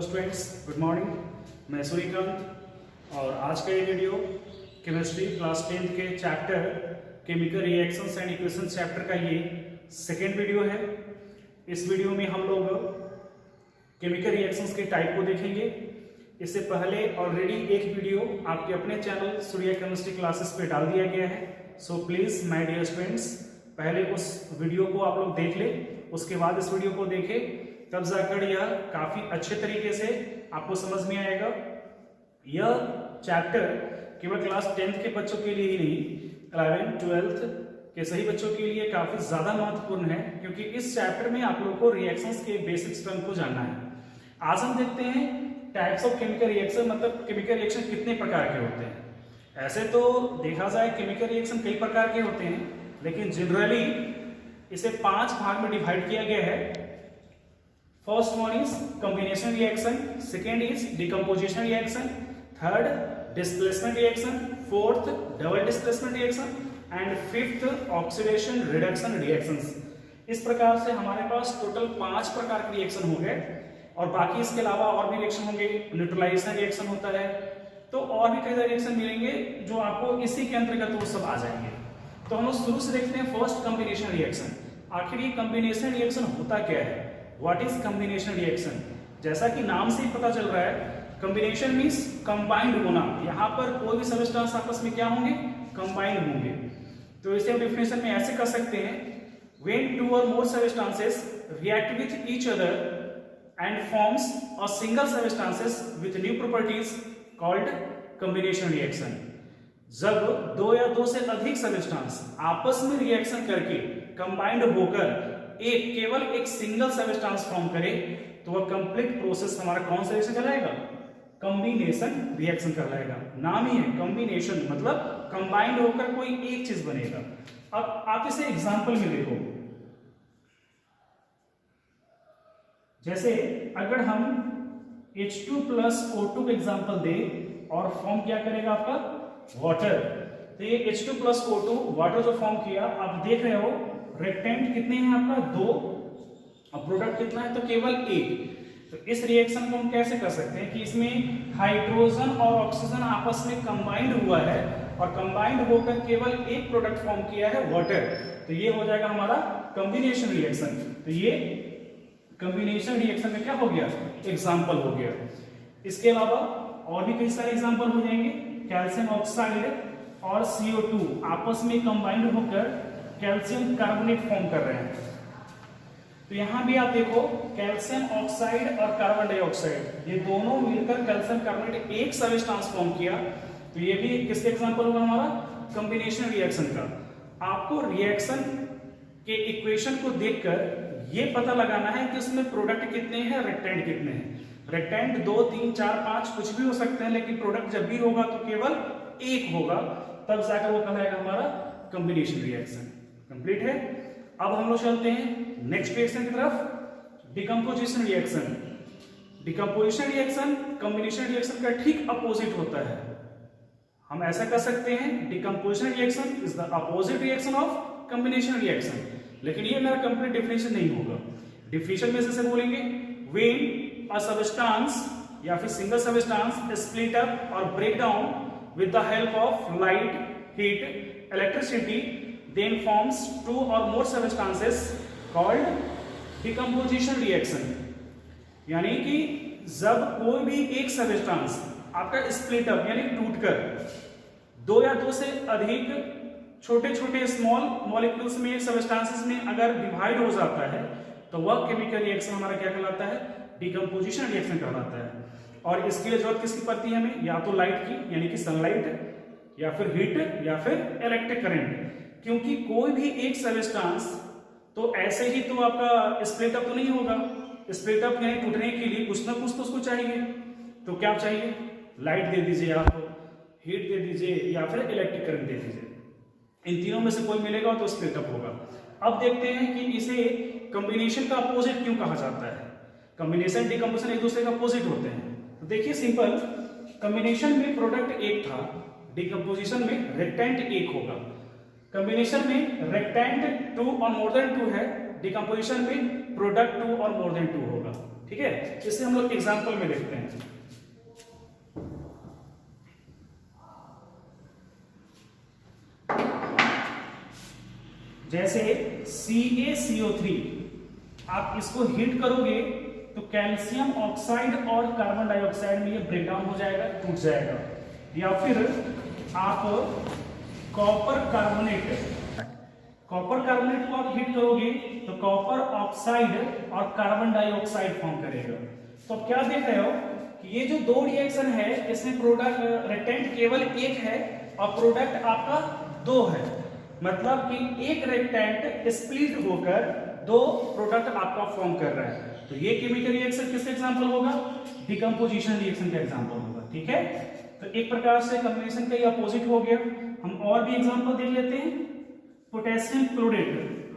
Hello students, good morning. मैं सूर्यकांत और आज का ये वीडियो केमिस्ट्री क्लास 10th के chapter chemical reactions and equations chapter का ये सेकेंड वीडियो है। इस वीडियो में हम लोग केमिकल रिएक्शंस के टाइप को देखेंगे। इससे पहले ऑलरेडी एक वीडियो आपके अपने चैनल सूर्य केमिस्ट्री क्लासेस पे डाल दिया गया है। So please my dear students, पहले उस वीडियो को आप लोग देख लें, उसके बाद इस वीडियो को देखें, तब जाकर यह काफ़ी अच्छे तरीके से आपको समझ में आएगा। यह चैप्टर केवल क्लास 10th के बच्चों के लिए ही नहीं, 11th 12th के सही बच्चों के लिए काफ़ी ज़्यादा महत्वपूर्ण है, क्योंकि इस चैप्टर में आप लोगों को रिएक्शंस के बेसिक्स टर्म को जानना है। आज हम देखते हैं टाइप्स ऑफ केमिकल रिएक्शन, मतलब केमिकल रिएक्शन कितने प्रकार के होते हैं। ऐसे तो देखा जाए केमिकल रिएक्शन कई प्रकार के होते हैं, लेकिन जनरली इसे 5 भाग में डिवाइड किया गया है। First one is combination reaction, second is decomposition reaction, third displacement reaction, fourth double displacement reaction and fifth oxidation reduction reactions. इस प्रकार से हमारे पास टोटल 5 प्रकार के रिएक्शन होंगे और बाकी इसके अलावा और भी रिएक्शन होंगे। न्यूट्रलाइजेशन रिएक्शन होता है, तो और भी कई सारे रिएक्शन मिलेंगे जो आपको इसी के अंतर्गत वो सब आ जाएंगे। तो हम लोग शुरू से देखते हैं फर्स्ट कॉम्बिनेशन रिएक्शन। आखिर ये कॉम्बिनेशन रिएक्शन होता क्या है? What is combination reaction? जैसा कि नाम से ही पता चल रहा है, कॉम्बिनेशन मींस कंबाइंड होना। यहाँ पर कोई भी सब्सटेंस आपस में क्या होंगे? कंबाइंड होंगे। तो इसे हम डेफिनेशन में ऐसे कर सकते हैं, व्हेन टू और मोर substances react with each other and forms a single substances with new properties called combination reaction. जब दो या दो से अधिक सब्सटेंस आपस में रिएक्शन करके कंबाइंड होकर केवल एक सिंगल सब्सटेंस फॉर्म करे, तो वह कंप्लीट प्रोसेस हमारा कौन सा रिएक्शन कहलाएगा? कॉम्बिनेशन रिएक्शन कहलाएगा। नाम ही है कॉम्बिनेशन, मतलब कंबाइंड होकर कोई एक चीज बनेगा। अब आप इसे एग्जांपल में देखो, जैसे अगर हम H2 प्लस O2 का एग्जांपल दें और फॉर्म क्या करेगा आपका? वाटर। तो ये H2 प्लस O2 वाटर जो फॉर्म किया, आप देख रहे हो रेक्टेंट कितने हैं आपका? 2, और प्रोडक्ट कितना है? तो केवल 1। तो इस रिएक्शन को हम कैसे कर सकते हैं कि इसमें हाइड्रोजन और ऑक्सीजन आपस में कंबाइंड हुआ है और कंबाइंड होकर केवल एक प्रोडक्ट फॉर्म किया है, वाटर। तो ये हो जाएगा हमारा कॉम्बिनेशन रिएक्शन। तो ये कॉम्बिनेशन रिएक्शन का क्या हो गया? एग्जाम्पल हो गया। इसके अलावा और भी कई सारे एग्जाम्पल हो जाएंगे। कैल्शियम ऑक्साइड और CO2 आपस में कंबाइंड होकर कैल्शियम कार्बोनेट फॉर्म कर रहे हैं। तो यहां भी आप देखो, कैल्शियम ऑक्साइड और कार्बन डाइऑक्साइड, ये दोनों मिलकर कैल्शियम कार्बोनेट एक सब्सटेंस फॉर्म किया। तो ये भी किसके एग्जांपल होगा? हमारा कॉम्बिनेशन रिएक्शन का। आपको रिएक्शन के इक्वेशन को देखकर ये पता लगाना है कि उसमें प्रोडक्ट कितने हैं, रेक्टेंट कितने हैं। रेक्टेंट 2, 3, 4, 5 कुछ भी हो सकते हैं, लेकिन प्रोडक्ट जब भी होगा तो केवल एक होगा, तब जाकर वो कहलाएगा हमारा कॉम्बिनेशन रिएक्शन। कंप्लीट है। अब हम लोग चलते हैं नेक्स्ट रिएक्शन की तरफ, decomposition reaction. Decomposition reaction combination reaction का ठीक अपोजिट होता है। हम ऐसा कर सकते हैं, decomposition reaction is the opposite reaction of combination reaction. लेकिन ये मेरा कंप्लीट डेफिनेशन नहीं होगा। डेफिनेशन में जैसे बोलेंगे, व्हेन अ सब्सटेंस या फिर सिंगल सब्सटेंस स्प्लिट अप और break down with the help of light, heat, electricity, then forms 2 or more substances called decomposition reaction। यानी कि जब कोई भी एक सब्सटेंस आपका स्प्लिट अप यानी टूटकर 2 या 2 से अधिक छोटे छोटे स्मॉल मॉलिक्यूल्स में, सब्सटेंसेस में अगर डिवाइड हो जाता है, तो वह केमिकल रिएक्शन हमारा क्या कहलाता है? डिकम्पोजिशन रिएक्शन कहलाता है। और इसके लिए जरूरत किसकी पड़ती है हमें? या तो लाइट की, यानी कि सनलाइट, या फिर हीट, या फिर इलेक्ट्रिक करंट। क्योंकि कोई भी एक सब्सटेंस तो ऐसे ही तो आपका स्प्लिट अप तो नहीं होगा। स्प्लिट अप यानी टूटने के लिए कुछ ना कुछ तो उसको चाहिए। तो क्या चाहिए? लाइट दे दीजिए, आप हीट दे दीजिए, या फिर इलेक्ट्रिक करंट दे दीजिए। इन तीनों में से कोई मिलेगा तो स्प्लिट अप होगा। अब देखते हैं कि इसे कॉम्बिनेशन का अपोजिट क्यों कहा जाता है। कॉम्बिनेशन डिकम्पोजिशन एक दूसरे का अपोजिट होते हैं। तो देखिए सिंपल, कॉम्बिनेशन में प्रोडक्ट एक था, डिकम्पोजिशन में रेक्टेंट एक होगा। कॉम्बिनेशन में रेक्टेंट 2 और मोर देन 2 है, डिकम्पोजिशन में प्रोडक्ट 2 और मोर देन 2 होगा। ठीक है, इसे हम लोग एग्जांपल में देखते हैं। जैसे CaCO3 आप इसको हीट करोगे तो कैल्शियम ऑक्साइड और कार्बन डाइऑक्साइड में ये ब्रेकडाउन हो जाएगा, टूट जाएगा। या फिर आप कॉपर कार्बोनेट को आप हीट करोगे तो कॉपर ऑक्साइड और कार्बन डाइऑक्साइड फॉर्म करेगा। तो आप क्या देख रहे हो कि ये जो दो रिएक्शन है इसमें प्रोडक्ट रिएक्टेंट केवल एक है और प्रोडक्ट आपका दो है, मतलब कि एक रिएक्टेंट स्प्लिट होकर दो प्रोडक्ट आपका फॉर्म कर रहा है। तो ये केमिकल रिएक्शन किसका एग्जांपल होगा? डिकम्पोजिशन रिएक्शन का एग्जांपल होगा। ठीक है, तो एक प्रकार से कॉम्बिनेशन का ये अपोजिट हो गया। हम और भी एग्जांपल देख लेते हैं। पोटेशियम क्लोराइड,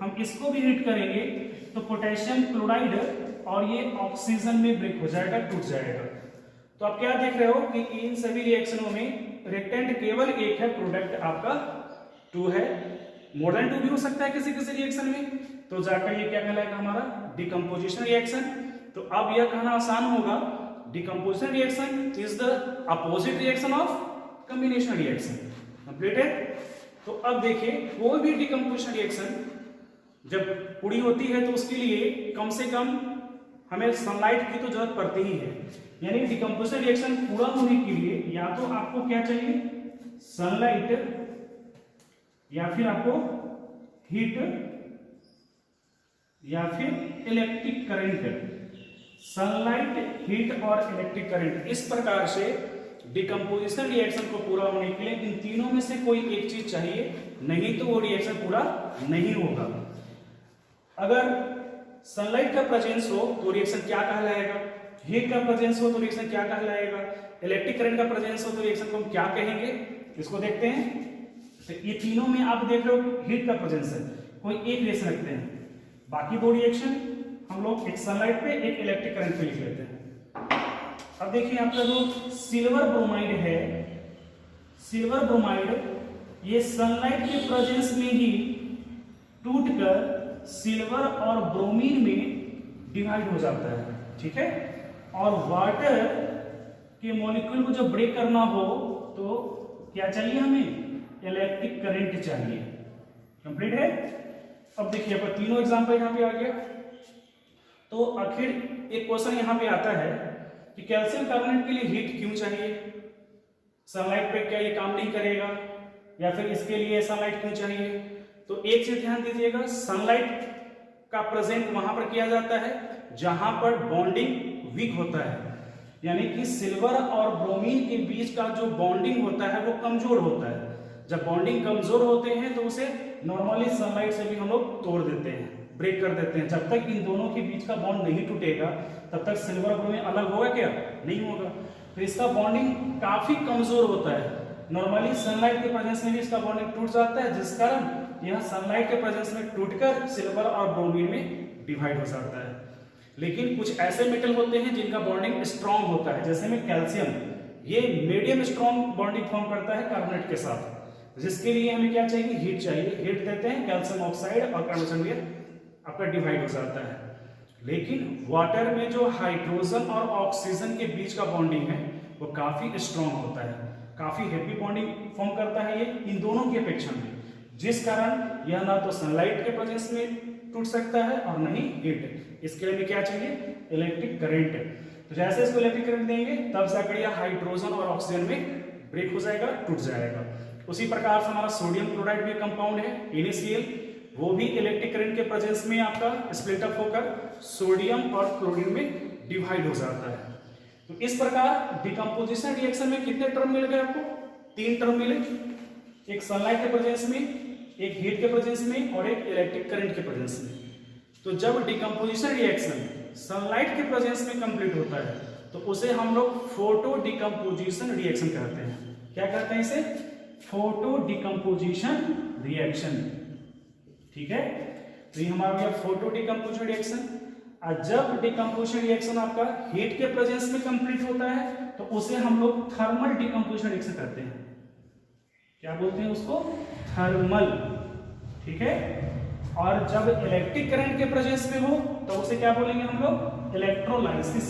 हम इसको भी हीट करेंगे तो पोटेशियम क्लोराइड और ये ऑक्सीजन में ब्रेक हो जाएगा, टूट जाएगा। तो आप क्या देख रहे हो कि इन सभी रिएक्शनों में रिएक्टेंट केवल एक है, प्रोडक्ट आपका 2 है। मोर देन 2 भी हो सकता है किसी किसी रिएक्शन में, तो जाकर ये क्या कहलाएगा हमारा डिकम्पोजिशन रिएक्शन। तो अब यह कहना आसान होगा, decomposition reaction is the opposite reaction of combination reaction. Complete है। तो अब देखिए, कोई भी डिकम्पोजिशन रिएक्शन जब पूरी होती है तो उसके लिए कम से कम हमें सनलाइट की तो जरूरत पड़ती ही है। यानी डिकम्पोजिशन रिएक्शन पूरा होने के लिए या तो आपको क्या चाहिए, सनलाइट, या फिर आपको हीट, या फिर इलेक्ट्रिक करंट। सनलाइट, हीट और इलेक्ट्रिक करंट, इस प्रकार से डिकम्पोजिशन रिएक्शन को पूरा होने के लिए इन तीनों में से कोई एक चीज चाहिए, नहीं तो वो रिएक्शन पूरा नहीं होगा। अगर सनलाइट का प्रेजेंस हो तो रिएक्शन क्या कहलाएगा, हीट का प्रेजेंस हो तो रिएक्शन क्या कहलाएगा, इलेक्ट्रिक करंट का प्रेजेंस हो तो रिएक्शन को हम क्या कहेंगे, इसको देखते हैं। तो ये तीनों में आप देख रहे हो हीट का प्रेजेंस है, कोई एक रिएक्शन रखते हैं, बाकी दो रिएक्शन हम लोग एक सनलाइट पे एक इलेक्ट्रिक करंट पे लिख लेते हैं। अब देखिए आपका जो सिल्वर ब्रोमाइड है, सिल्वर ब्रोमाइड ये सनलाइट के प्रेजेंस में ही टूटकर सिल्वर और ब्रोमीन में डिवाइड हो जाता है। ठीक है, और वाटर के मॉलिक्यूल को जब ब्रेक करना हो तो क्या चाहिए हमें, इलेक्ट्रिक करंट चाहिए। कंप्लीट है। अब देखिए आपका तीनों एग्जांपल यहाँ पे आ गया। तो आखिर एक क्वेश्चन यहाँ पे आता है कि कैल्शियम कार्बोनेट के लिए हीट क्यों चाहिए, सनलाइट पे क्या ये काम नहीं करेगा, या फिर इसके लिए सनलाइट क्यों चाहिए। तो एक चीज ध्यान दीजिएगा, सनलाइट का प्रेजेंट वहां पर किया जाता है जहां पर बॉन्डिंग वीक होता है, यानी कि सिल्वर और ब्रोमीन के बीच का जो बॉन्डिंग होता है वो कमजोर होता है। जब बॉन्डिंग कमजोर होते हैं तो उसे नॉर्मली सनलाइट से भी हम लोग तोड़ देते हैं, ब्रेक कर देते हैं। जब तक इन दोनों के बीच का बॉन्ड नहीं टूटेगा तब तक सिल्वर और ब्रोमीन अलग होगा क्या, नहीं होगा। तो इसका बॉन्डिंग काफी कमजोर होता है। नॉर्मली सनलाइट के प्रेजेंस में भी इसका बॉन्डिंग टूट जाता है, जिस कारण यह सनलाइट के प्रेजेंस में टूटकर सिल्वर और ब्रोमीन में डिवाइड हो जाता है। लेकिन कुछ ऐसे मेटल होते हैं जिनका बॉन्डिंग स्ट्रांग होता है, जैसे में कैल्शियम, ये मीडियम स्ट्रांग बॉन्डिंग फॉर्म करता है कार्बोनेट के साथ, जिसके लिए हमें क्या चाहिए, हीट चाहिए। हीट देते हैं, कैल्शियम ऑक्साइड और कार्बन आपका डिवाइड हो जाता है। लेकिन वाटर में जो हाइड्रोजन और ऑक्सीजन के बीच का बॉन्डिंग है वो काफी स्ट्रांग होता है, काफी हेवी बॉन्डिंग फॉर्म करता है ये इन दोनों की अपेक्षा में, जिस कारण यह ना तो सनलाइट के प्रेजेंस में टूट सकता है और नहीं हीट। इसके लिए क्या चाहिए, इलेक्ट्रिक करंट। तो जैसे इसको इलेक्ट्रिक करंट देंगे तब जाकर यह हाइड्रोजन और ऑक्सीजन में ब्रेक हो जाएगा, टूट जाएगा। उसी प्रकार से हमारा सोडियम क्लोराइड भी कंपाउंड है NaCl, वो भी इलेक्ट्रिक करंट के प्रेजेंस में आपका स्प्लिट अप होकर सोडियम और क्लोरीन में डिवाइड हो जाता है। तो इस प्रकार डिकम्पोजिशन रिएक्शन में कितने टर्म मिल गए आपको, 3 टर्म मिले, एक सनलाइट के प्रेजेंस में, एक हीट के प्रेजेंस में और एक इलेक्ट्रिक करंट के प्रेजेंस में। तो जब डिकम्पोजिशन रिएक्शन सनलाइट के प्रेजेंस में कंप्लीट होता है तो उसे हम लोग फोटो डिकम्पोजिशन रिएक्शन कहते हैं। क्या कहते हैं इसे, फोटो डिकम्पोजिशन रिएक्शन। ठीक है, तो ये हमारा गया फोटो डिकम्पोजिशन रिएक्शन। और जब डिकम्पोजिशन रिएक्शन आपका हीट के प्रेजेंस में कंप्लीट होता है तो उसे हम लोग थर्मल डिकम्पोजिशन रिएक्शन कहते हैं। क्या बोलते हैं उसको, थर्मल। ठीक है, और जब इलेक्ट्रिक करंट के प्रेजेंस में हो तो उसे क्या बोलेंगे हम लोग? इलेक्ट्रोलाइसिस।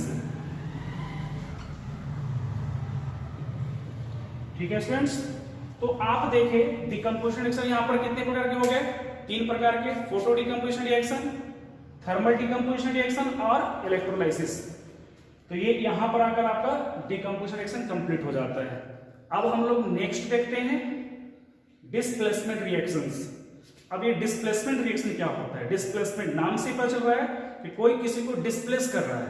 ठीक है स्टूडेंट्स, तो आप देखें डिकम्पोजिशन रिएक्शन यहाँ पर कितने प्रकार के हो गए? 3 प्रकार के, photo decomposition reaction, thermal decomposition reaction और इलेक्ट्रोलाइसिस। तो ये यहां पर आकर आपका डिकम्पोजिशन रिएक्शन कंप्लीट हो जाता है। अब हम लोग नेक्स्ट देखते हैं डिस्प्लेसमेंट रिएक्शंस। अब ये डिस्प्लेसमेंट रिएक्शन क्या होता है? डिस्प्लेसमेंट नाम से पता चल रहा है कि कोई किसी को डिस्प्लेस कर रहा है।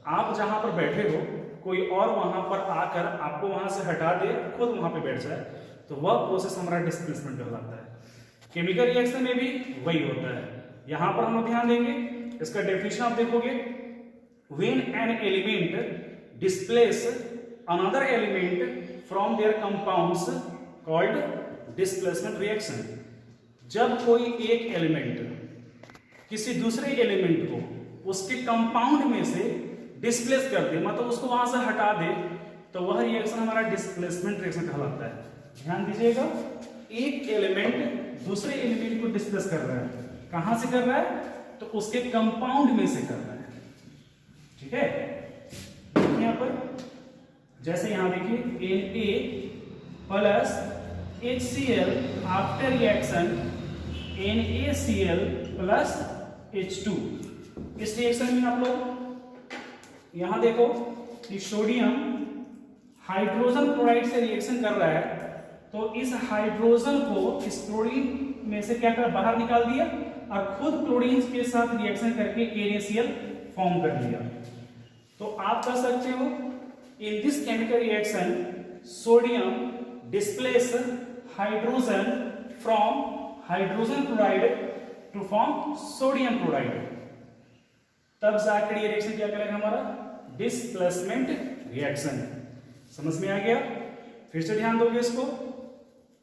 आप जहां पर बैठे हो, कोई और वहां पर आकर आपको वहां से हटा दे, खुद वहां पे बैठ जाए, तो वह प्रोसेस हमारा डिस्प्लेसमेंट कहलाता है। केमिकल रिएक्शन में भी वही होता है। यहां पर हम लोग ध्यान देंगे, इसका डेफिनेशन आप देखोगे, when an element displace another element from their compounds called displacement reaction। जब कोई एक एलिमेंट किसी दूसरे एलिमेंट को उसके कंपाउंड में से डिस्प्लेस कर दे, मतलब उसको वहां से हटा दे, तो वह रिएक्शन हमारा डिस्प्लेसमेंट रिएक्शन कहलाता है। ध्यान दीजिएगा, एक एलिमेंट दूसरे एलिमेंट को डिस्प्लेस कर रहा है। कहां से कर रहा है? तो उसके कंपाउंड में से कर रहा है। ठीक है, देखिए यहां पर, जैसे यहां देखिए Na plus HCl after reaction NaCl plus H2। इस रिएक्शन में आप लोग यहां देखो कि सोडियम हाइड्रोजन क्लोराइड से रिएक्शन कर रहा है, तो इस हाइड्रोजन को इस क्लोरीन में से क्या कर बाहर निकाल दिया और खुद क्लोरीन के साथ रिएक्शन करके NaCl फॉर्म कर लिया। तो आप कर सकते हो, in this chemical reaction sodium displace hydrogen from hydrogen chloride to form sodium chloride. तब जाकर ये रिएक्शन क्या करेगा हमारा? Displacement reaction. समझ में आ गया? फिर से ध्यान दोगे इसको,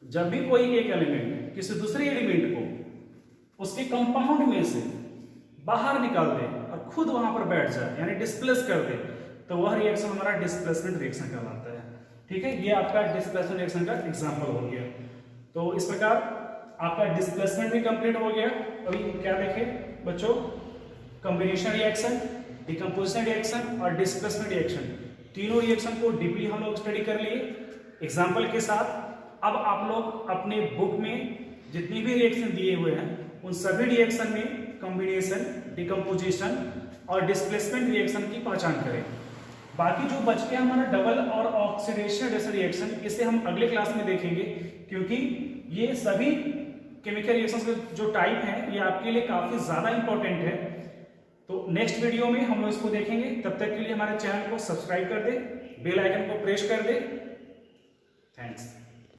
जब भी कोई एक एलिमेंट किसी दूसरे एलिमेंट को उसके कंपाउंड में से बाहर निकाल दे और खुद वहां पर बैठ जाए, यानी डिस्प्लेस कर दे, तो वह रिएक्शन हमारा डिस्प्लेसमेंट रिएक्शन कहलाता है। ठीक है, ये आपका डिस्प्लेसमेंट रिएक्शन का एग्जांपल हो गया। तो इस प्रकार आपका डिस्प्लेसमेंट भी कंप्लीट हो गया। अभी क्या देखें बच्चों? कॉम्बिनेशन रिएक्शन, डिकम्पोजिशन रिएक्शन और डिस्प्लेसमेंट रिएक्शन, तीनों रिएक्शन को डीपली हम लोग स्टडी कर लिए एग्जाम्पल के साथ। अब आप लोग अपने बुक में जितनी भी रिएक्शन दिए हुए हैं उन सभी रिएक्शन में कॉम्बिनेशन, डिकम्पोजिशन और डिस्प्लेसमेंट रिएक्शन की पहचान करें। बाकी जो बच गया हमारा डबल और ऑक्सीडेशन जैसे रिएक्शन, इसे हम अगले क्लास में देखेंगे, क्योंकि ये सभी केमिकल रिएक्शंस के जो टाइप हैं ये आपके लिए काफी ज्यादा इंपॉर्टेंट है। तो नेक्स्ट वीडियो में हम लोग इसको देखेंगे। तब तक के लिए हमारे चैनल को सब्सक्राइब कर दे, बेल आइकन को प्रेस कर दे। थैंक्स।